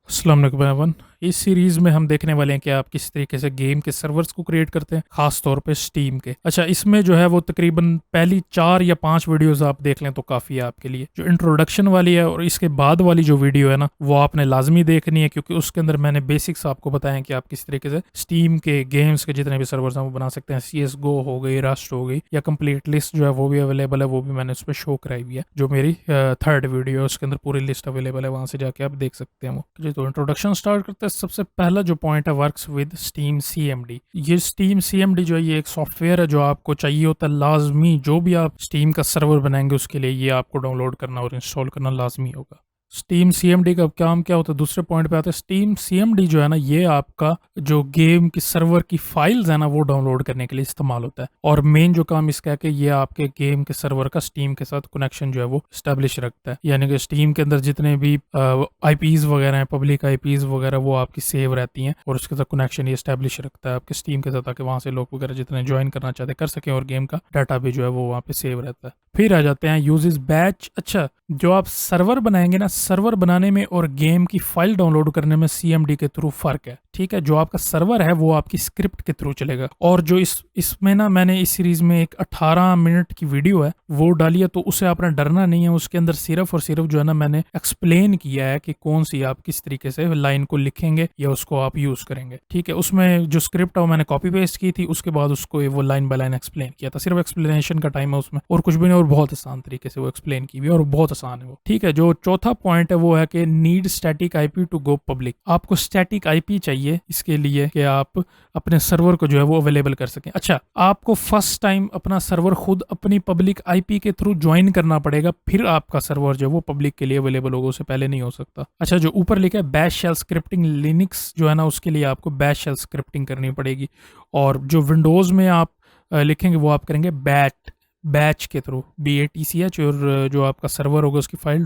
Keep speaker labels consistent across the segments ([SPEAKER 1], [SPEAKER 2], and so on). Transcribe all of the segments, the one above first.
[SPEAKER 1] अस्सलाम वालेकुम एवरीवन। इस सीरीज में हम देखने वाले हैं कि आप किस तरीके से गेम के सर्वर्स को क्रिएट करते हैं, खास तौर पे स्टीम के। अच्छा, इसमें जो है वो तकरीबन पहली 4 या 5 वीडियोस आप देख लें तो काफ़ी है आपके लिए। जो इंट्रोडक्शन वाली है और इसके बाद वाली जो वीडियो है ना, वो आपने लाजमी देखनी है, क्योंकि उसके अंदर मैंने बेसिक्स आपको बताएं कि आप किस तरीके से स्टीम के गेम्स के जितने भी सर्वर्स हैं वो बना सकते हैं। CSGO हो गई, रस्ट हो गई, या कंप्लीट लिस्ट जो है वो भी अवेलेबल है, वो भी मैंने उस पर शो कराई हुई है। जो मेरी थर्ड वीडियो है उसके अंदर पूरी लिस्ट अवेलेबल है, वहां से जाके आप देख सकते हैं वो जी। तो इंट्रोडक्शन स्टार्ट करते हैं। सबसे पहला जो पॉइंट है, वर्क्स विद स्टीम CMD। ये स्टीम CMD जो है ये एक सॉफ्टवेयर है जो आपको चाहिए होता है लाजमी। जो भी आप स्टीम का सर्वर बनाएंगे उसके लिए ये आपको डाउनलोड करना और इंस्टॉल करना लाजमी होगा। स्टीम CMD का काम क्या होता है, दूसरे पॉइंट पे आते हैं। स्टीम CMD जो है ना, ये आपका जो गेम की सर्वर की फाइल्स है ना, वो डाउनलोड करने के लिए इस्तेमाल होता है। और मेन जो काम इसका है कि ये आपके गेम के सर्वर का स्टीम के साथ कनेक्शन जो है वो स्टैब्लिश रखता है। यानी कि स्टीम के अंदर जितने भी IPs वगैरह हैं, पब्लिक IPs वगैरह, वो आपकी सेव रहती हैं और उसके साथ कनेक्शन ये स्टैब्लिश रखता है आपके स्टीम के साथ, ताकि वहां से लोग वगैरह जितने ज्वाइन करना चाहते कर सकें और गेम का डाटा भी जो है वो वहाँ पे सेव रहता है। फिर आ जाते हैं यूजेस बैच। अच्छा, जो आप सर्वर बनाएंगे ना, सर्वर बनाने में और गेम की फाइल डाउनलोड करने में CMD के थ्रू फर्क है। ठीक है, जो आपका सर्वर है वो आपकी स्क्रिप्ट के थ्रू चलेगा। और जो इसमें ना, मैंने इस सीरीज में एक 18 मिनट की वीडियो है वो डाली है, तो उसे आपने डरना नहीं है। उसके अंदर सिर्फ और सिर्फ जो है ना, मैंने एक्सप्लेन किया है कि कौन सी आप किस तरीके से लाइन को लिखेंगे या उसको आप यूज करेंगे। ठीक है, उसमें जो स्क्रिप्ट है वो मैंने कॉपी पेस्ट की थी, उसके बाद उसको वो लाइन बाय लाइन एक्सप्लेन किया था। सिर्फ एक्सप्लेनेशन का टाइम है उसमें, और कुछ भी नहीं, और बहुत आसान तरीके से वो एक्सप्लेन की हुई है और बहुत आसान है वो। ठीक है, जो चौथा पॉइंट है वो है कि need static IP to go public. आपको स्टैटिक IP चाहिए इसके लिए कि आप अपने सर्वर को जो है वो अवेलेबल कर सकें। अच्छा, आपको फर्स्ट टाइम अपना सर्वर खुद अपनी पब्लिक IP के थ्रू ज्वाइन करना पड़ेगा, फिर आपका सर्वर जो है वो पब्लिक के लिए अवेलेबल होगा, उससे पहले नहीं हो सकता। अच्छा, जो ऊपर लिखा है बैश शेल स्क्रिप्टिंग, लिनक्स जो है ना उसके लिए आपको बैश शेल स्क्रिप्टिंग करनी पड़ेगी। और जो विंडोज में आप लिखेंगे वो आप करेंगे बैच के थ्रू, BATCH। और जो आपका सर्वर होगा उसकी फाइल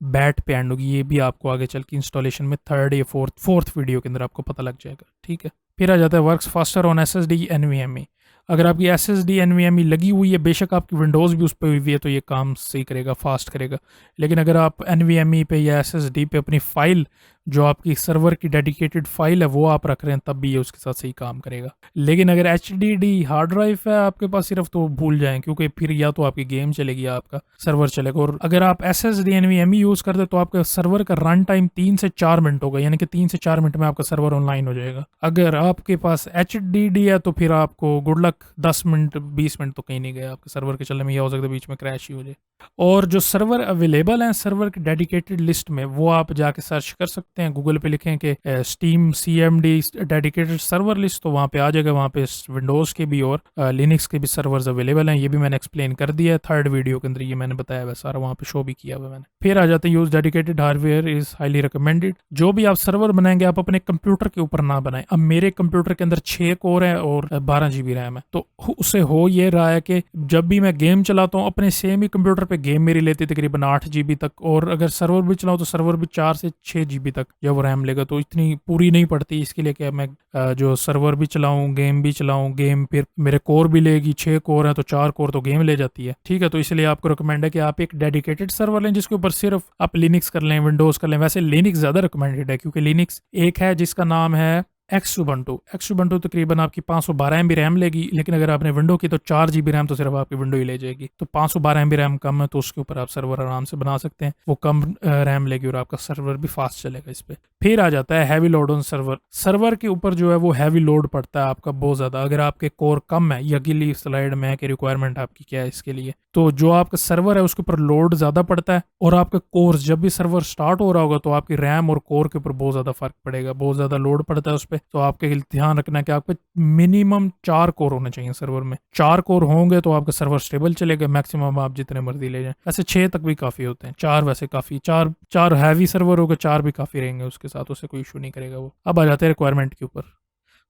[SPEAKER 1] .bat पे एंड होगी। ये भी आपको आगे चल के इंस्टॉलेशन में थर्ड या फोर्थ वीडियो के अंदर आपको पता लग जाएगा। ठीक है, फिर आ जाता है works faster on SSD NVMe। अगर आपकी SSD NVMe लगी हुई है, बेशक आपकी विंडोज़ भी उस पर हुई है, तो ये काम सही करेगा, फास्ट करेगा। लेकिन अगर आप NVMe पे या SSD पे अपनी फाइल, जो आपकी सर्वर की डेडिकेटेड फाइल है, वो आप रख रहे हैं, तब भी ये उसके साथ सही काम करेगा। लेकिन अगर HDD हार्ड ड्राइव है आपके पास सिर्फ, तो भूल जाएं, क्योंकि फिर या तो आपकी गेम चलेगी या आपका सर्वर चलेगा। और अगर आप SSD NVMe यूज़ करते तो आपका सर्वर का रन टाइम 3 से 4 मिनट होगा, यानी कि 3 से 4 मिनट में आपका सर्वर ऑनलाइन हो जाएगा। अगर आपके पास HDD है तो फिर आपको गुड लक, 10 मिनट 20 मिनट तो कहीं नहीं गए आपके सर्वर के चलने में, यह हो सकता है बीच में क्रैश ही हो जाए। और जो सर्वर अवेलेबल हैं सर्वर की डेडिकेटेड लिस्ट में, वो आप जाके सर्च कर सकते हैं। गूगल पे लिखें कि steam CMD dedicated server list, तो वहाँ पे आ जाएगा। वहाँ पे विंडोज़ के भी और लिनक्स के भी सर्वर्स अवेलेबल हैं। ये भी मैंने एक्सप्लेन कर दिया है थर्ड वीडियो के अंदर, ये मैंने बताया हुआ सारा, वहाँ पे शो भी किया हुआ मैंने। फिर आ जाते हैं use dedicated hardware is highly recommended. जो भी आप सर्वर बनाएंगे आप अपने कंप्यूटर के ऊपर ना बनाएं। अब मेरे कंप्यूटर के अंदर 6 कोर है और 12 GB रैम है, तो उससे हो ये रहा है कि जब भी मैं गेम चलाता हूँ अपने सेम ही कंप्यूटर पे, गेम मेरी लेती तकरीबन 8 GB तक, और अगर सर्वर भी चलाऊँ तो सर्वर भी 4 से 6 GB तक जब वो रैम लेगा, तो इतनी पूरी नहीं पड़ती। इसके लिए कि मैं जो सर्वर भी चलाऊँ, गेम भी चलाऊँ, गेम फिर मेरे कोर भी लेगी। 6 कोर है तो 4 कोर तो गेम ले जाती है। ठीक है, तो इसलिए आपको रिकमेंड है कि आप एक डेडिकेटेड सर्वर लें जिसके ऊपर सिर्फ आप लिनक्स कर लें, विंडोज कर लें। वैसे लिनक्स ज्यादा रिकमेंडेड है, क्योंकि लिनक्स एक है जिसका नाम है एक्सुबंटू तकरीबन आपकी 512 MB रैम लेगी। लेकिन अगर आपने विंडो की तो 4 GB रैम तो सिर्फ आपकी विंडो ही ले जाएगी। तो 512 MB रैम कम है, तो उसके ऊपर आप सर्वर आराम से बना सकते हैं। वो कम रैम लेगी और आपका सर्वर भी फास्ट चलेगा इस पे। फिर आ जाता है heavy load on server. Server के ऊपर जो है वो हैवी लोड पड़ता है आपका बहुत ज्यादा। अगर आपके कोर कम है, ये अगली स्लाइड में है कि रिक्वायरमेंट आपकी क्या है इसके लिए, तो जो आपका सर्वर है उसके ऊपर लोड ज्यादा पड़ता है। और आपका कोर्स जब भी सर्वर स्टार्ट हो रहा होगा तो आपकी रैम और कोर के ऊपर बहुत ज्यादा फर्क पड़ेगा, बहुत ज्यादा लोड पड़ता है उस पर। तो आपके ध्यान रखना है कि आपके मिनिमम 4 कोर होने चाहिए सर्वर में। 4 कोर होंगे तो आपका सर्वर स्टेबल चलेगा। मैक्सिमम आप जितने मर्जी ले जाएं, वैसे 6 तक भी काफी होते हैं, 4 वैसे काफी, 4 हैवी सर्वर होगा, 4 भी काफी रहेंगे उसके साथ, उससे कोई इशू नहीं करेगा वो। अब आ जाते हैं रिक्वायरमेंट के ऊपर।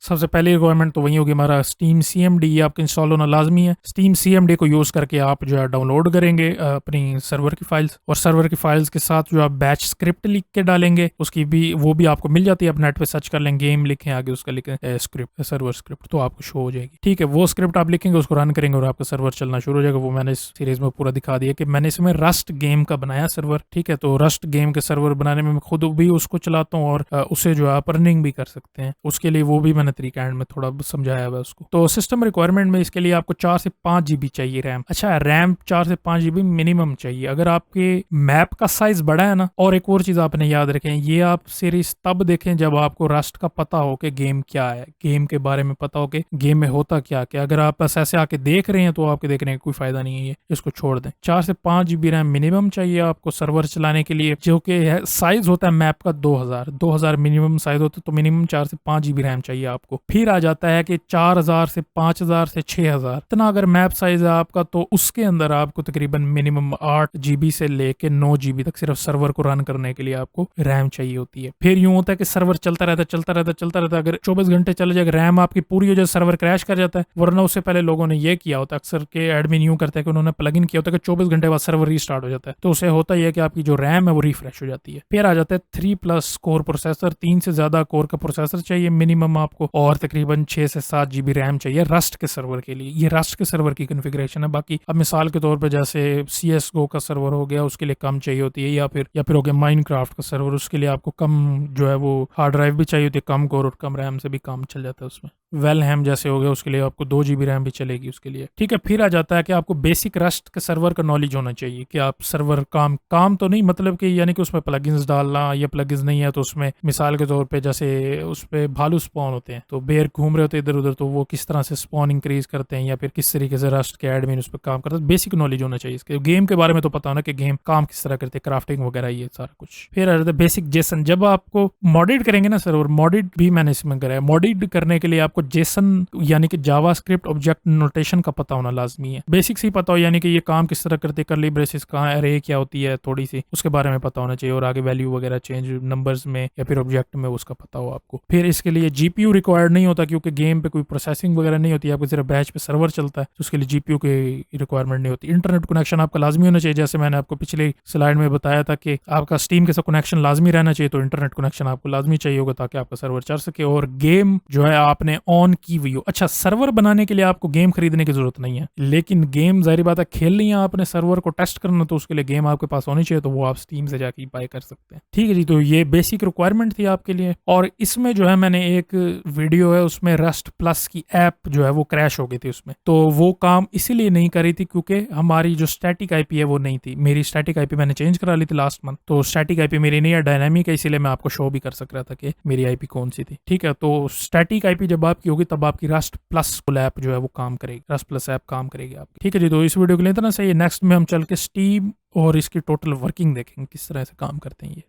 [SPEAKER 1] सबसे पहली रिक्वायरमेंट तो वही होगी हमारा स्टीम CMD, ये आपका इंस्टॉल होना लाजमी है। स्टीम CMD को यूज करके आप जो है डाउनलोड करेंगे अपनी सर्वर की फाइल्स, और सर्वर की फाइल्स के साथ जो आप बैच स्क्रिप्ट लिख के डालेंगे उसकी भी वो भी आपको मिल जाती है। आप नेट पे सर्च कर लेंगे, गेम लिखें, आगे उसका लिखें स्क्रिप्ट, सर्वर स्क्रिप्ट, तो आपको शो हो जाएगी। ठीक है, वो स्क्रिप्ट आप लिखेंगे, उसको रन करेंगे और आपका सर्वर चलना शुरू हो जाएगा। वो मैंने इस सीरीज में पूरा दिखा दिया कि मैंने इसमें रस्ट गेम का बनाया सर्वर। ठीक है, तो रस्ट गेम के सर्वर बनाने में मैं खुद भी उसको चलाता हूँ और उसे जो आप अर्निंग भी कर सकते हैं। उसके लिए वो भी मैंने तरीका एंड में थोड़ा समझाया हुआ उसको। तो सिस्टम रिक्वायरमेंट में इसके लिए आपको 4 से 5 GB चाहिए रैम। अच्छा, रैम 4 से 5 GB मिनिमम चाहिए। अगर आपके मैप का साइज बड़ा है ना, और एक और चीज आपने याद रखें, ये आप सीरीज तब देखें जब आपको रस्ट का पता हो कि गेम क्या है, गेम के बारे में पता हो कि गेम में होता क्या क्या। अगर आप बस ऐसे आके देख रहे हैं तो आपके देखने का कोई फायदा नहीं है, इसको छोड़ दें। 4 से 5 GB रैम मिनिमम चाहिए आपको सर्वर चलाने के लिए, जो कि साइज होता है मैप का 2000 मिनिमम साइज होता है। तो मिनिमम 4 से 5 GB रैम चाहिए आपको। फिर आ जाता है कि 4000 से 5000 से 6000, इतना अगर मैप साइज है आपका तो उसके अंदर आपको तकरीबन मिनिमम 8 GB से लेके 9 GB तक सिर्फ सर्वर को रन करने के लिए आपको रैम चाहिए होती है। फिर यूं होता है कि सर्वर चलता रहता है। अगर 24 घंटे चले जाए, रैम आपकी पूरी हो जाए, सर्वर क्रैश कर जाता है। वरना उससे पहले लोगों ने ये किया होता है, अक्सर के एडमिन यूं करते हैं कि उन्होंने प्लगइन किया होता है कि 24 घंटे बाद सर्वर रीस्टार्ट हो जाता है। तो उसे होता ही है कि आपकी जो रैम है वो रिफ्रेश हो जाती है। फिर आ जाता है 3+ कोर प्रोसेसर, 3 से ज्यादा कोर का प्रोसेसर चाहिए मिनिमम आपको, और तकरीबन 6 से 7 GB रैम चाहिए रस्ट के सर्वर के लिए। ये रस्ट के सर्वर की कॉन्फ़िगरेशन है। बाकी अब मिसाल के तौर पे जैसे CSGO का सर्वर हो गया, उसके लिए कम चाहिए होती है, या फिर हो गया माइनक्राफ्ट का सर्वर, उसके लिए आपको कम जो है वो हार्ड ड्राइव भी चाहिए होती है, कम कोर और कम रैम से भी काम चल जाता है उसमें। वेलहैम जैसे हो गया, उसके लिए आपको 2 GB रैम भी चलेगी उसके लिए। ठीक है, फिर आ जाता है कि आपको बेसिक रस्ट के सर्वर का नॉलेज होना चाहिए कि आप सर्वर काम तो नहीं, मतलब कि यानी कि उसमें प्लगइन्स डालना, या प्लगइन्स नहीं है तो उसमें मिसाल के तौर पे जैसे उस पे भालू स्पॉन होते हैं, तो बेर घूम रहे होते हैं इधर उधर, तो वो किस तरह से स्पॉन इंक्रीज करते हैं, या फिर किस तरीके से रस्ट के एडमिन उस पर काम करते हैं। बेसिक नॉलेज होना चाहिए इसके। गेम के बारे में तो पता होना कि गेम काम किस तरह करते हैं, क्राफ्टिंग वगैरह, ये सारा कुछ। फिर आ जाता है बेसिक जेसन। जब आपको मॉडिड करेंगे ना सर्वर, मॉडिड भी मैंने इसमें करा है। मॉडिड करने के लिए आपको जेसन यानी कि जावास्क्रिप्ट ऑब्जेक्ट नोटेशन का पता होना लाजमी है। बेसिक से ही पता हो, यानी कि ये काम किस तरह करते हैं, कर्ली ब्रेसेस कहाँ, अरे क्या होती है, थोड़ी सी उसके बारे में पता होना चाहिए, और आगे वैल्यू वगैरह चेंज नंबर्स में या फिर ऑब्जेक्ट में उसका पता हो आपको। फिर इसके लिए GPU रिक्वायर्ड नहीं होता, क्योंकि गेम पे कोई प्रोसेसिंग वगैरह नहीं होती, आपको सिर्फ बैच पे सर्वर चलता है, तो उसके लिए GPU की रिक्वायरमेंट नहीं होती। इंटरनेट कनेक्शन आपका लाजमी होना चाहिए, जैसे मैंने आपको पिछले स्लाइड में बताया था कि आपका स्टीम के साथ कनेक्शन लाजमी रहना चाहिए, तो इंटरनेट कनेक्शन आपको लाजमी चाहिए होगा ताकि आपका सर्वर चल सके और गेम जो है आपने ऑन की हुई हो। अच्छा, सर्वर बनाने के लिए आपको गेम खरीदने की जरूरत नहीं है, लेकिन गेम जाहिर बात है खेलनी है आपने, सर्वर को टेस्ट करना, तो उसके लिए गेम आपके पास होनी चाहिए, तो वो आप स्टीम से जाके बाय कर सकते हैं। ठीक है जी, तो ये बेसिक रिक्वायरमेंट थी आपके लिए। और इसमें जो है मैंने एक वीडियो है, उसमें रस्ट प्लस की ऐप जो है वो क्रैश हो गई थी उसमें, तो वो काम इसीलिए नहीं करी थी क्योंकि हमारी जो स्टैटिक IP है वो नहीं थी। मेरी स्टैटिक IP मैंने चेंज करा ली थी लास्ट मंथ, तो स्टैटिक IP मेरी नहीं है, डायनामिक है, इसीलिए मैं आपको शो भी कर सक रहा था कि मेरी IP कौन सी थी। ठीक है, तो स्टैटिक IP जब आपकी होगी तब आपकी रस्ट प्लस ऐप जो है वो काम करेगी, रस्ट प्लस ऐप काम करेगी आपकी। ठीक है जी, तो इस वीडियो के लिए इतना सही है। नेक्स्ट में हम चल के स्टीम और इसकी टोटल वर्किंग देखेंगे, किस तरह से काम करते हैं ये।